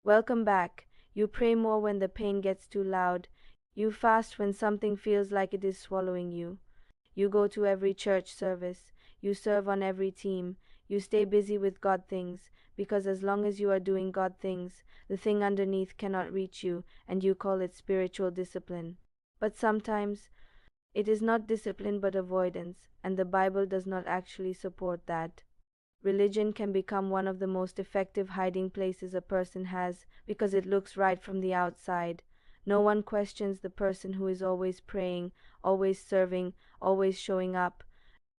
Welcome back. You pray more when the pain gets too loud. You fast when something feels like it is swallowing you. You go to every church service. You serve on every team. You stay busy with God things, because as long as you are doing God things, the thing underneath cannot reach you, and you call it spiritual discipline. But sometimes it is not discipline but avoidance, and the Bible does not actually support that. Religion can become one of the most effective hiding places a person has because it looks right from the outside. No one questions the person who is always praying, always serving, always showing up.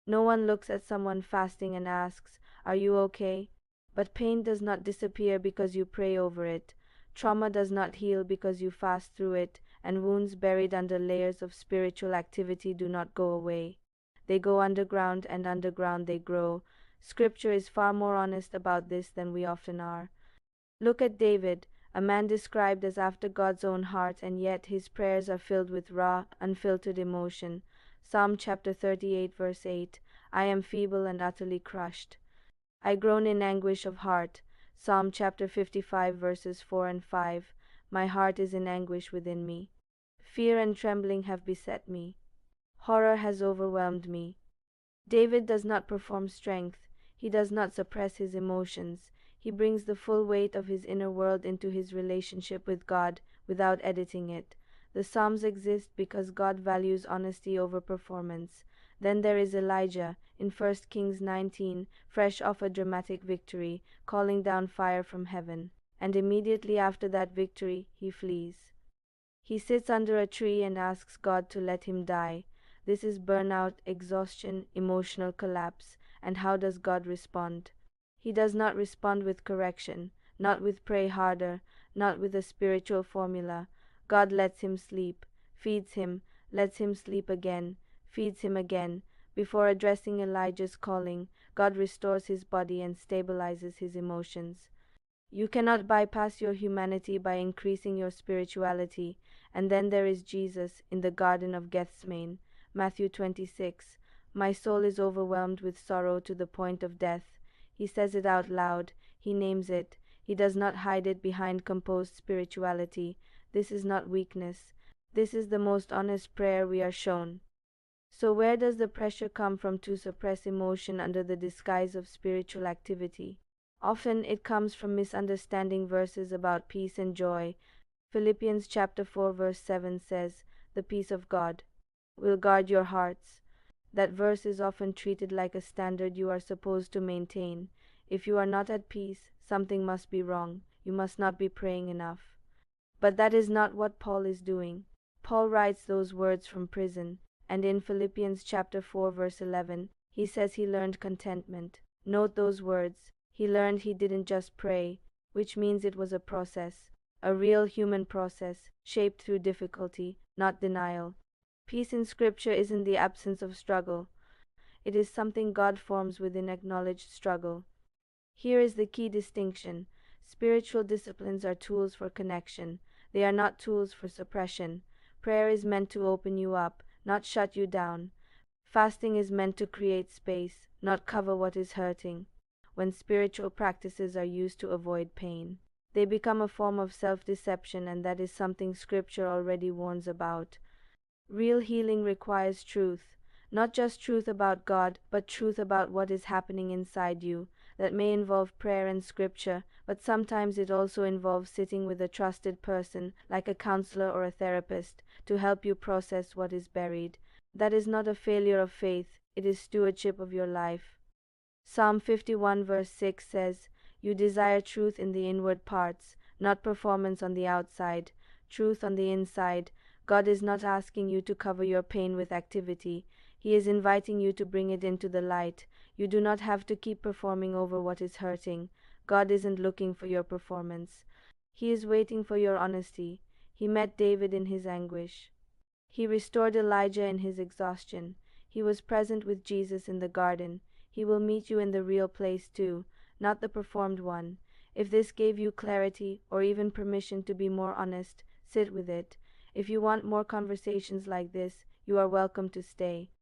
No one looks at someone fasting and asks, "Are you okay?" But pain does not disappear because you pray over it. Trauma does not heal because you fast through it, and wounds buried under layers of spiritual activity do not go away. They go underground, and underground they grow. Scripture is far more honest about this than we often are. Look at David, a man described as after God's own heart, and yet his prayers are filled with raw, unfiltered emotion. Psalm chapter 38 verse 8, I am feeble and utterly crushed. I groan in anguish of heart. Psalm chapter 55 verses 4 and 5, my heart is in anguish within me. Fear and trembling have beset me. Horror has overwhelmed me. David does not perform strength. He does not suppress his emotions. He brings the full weight of his inner world into his relationship with God without editing it. The Psalms exist because God values honesty over performance. Then there is Elijah in 1 Kings 19, fresh off a dramatic victory, calling down fire from heaven. And immediately after that victory, he flees. He sits under a tree and asks God to let him die. This is burnout, exhaustion, emotional collapse. And how does God respond? He does not respond with correction, not with pray harder, not with a spiritual formula. God lets him sleep, feeds him, lets him sleep again, feeds him again. Before addressing Elijah's calling, God restores his body and stabilizes his emotions. You cannot bypass your humanity by increasing your spirituality. And then there is Jesus in the Garden of Gethsemane, Matthew 26. My soul is overwhelmed with sorrow to the point of death. He says it out loud. He names it. He does not hide it behind composed spirituality. This is not weakness. This is the most honest prayer we are shown. So where does the pressure come from to suppress emotion under the disguise of spiritual activity? Often it comes from misunderstanding verses about peace and joy. Philippians chapter 4 verse 7 says, "The peace of God will guard your hearts." That verse is often treated like a standard you are supposed to maintain. If you are not at peace, something must be wrong. You must not be praying enough. But that is not what Paul is doing. Paul writes those words from prison, and in Philippians chapter 4 verse 11, he says he learned contentment. Note those words. He learned he didn't just pray, which means it was a process, a real human process, shaped through difficulty, not denial. Peace in Scripture isn't the absence of struggle. It is something God forms within acknowledged struggle. Here is the key distinction. Spiritual disciplines are tools for connection. They are not tools for suppression. Prayer is meant to open you up, not shut you down. Fasting is meant to create space, not cover what is hurting. When spiritual practices are used to avoid pain, they become a form of self-deception, and that is something Scripture already warns about. Real healing requires truth, not just truth about God, but truth about what is happening inside you. That may involve prayer and Scripture, but sometimes it also involves sitting with a trusted person, like a counselor or a therapist, to help you process what is buried. That is not a failure of faith, it is stewardship of your life. Psalm 51 verse 6 says, "You desire truth in the inward parts, not performance on the outside, truth on the inside." God is not asking you to cover your pain with activity. He is inviting you to bring it into the light. You do not have to keep performing over what is hurting. God isn't looking for your performance. He is waiting for your honesty. He met David in his anguish. He restored Elijah in his exhaustion. He was present with Jesus in the garden. He will meet you in the real place too, not the performed one. If this gave you clarity or even permission to be more honest, sit with it. If you want more conversations like this, you are welcome to stay.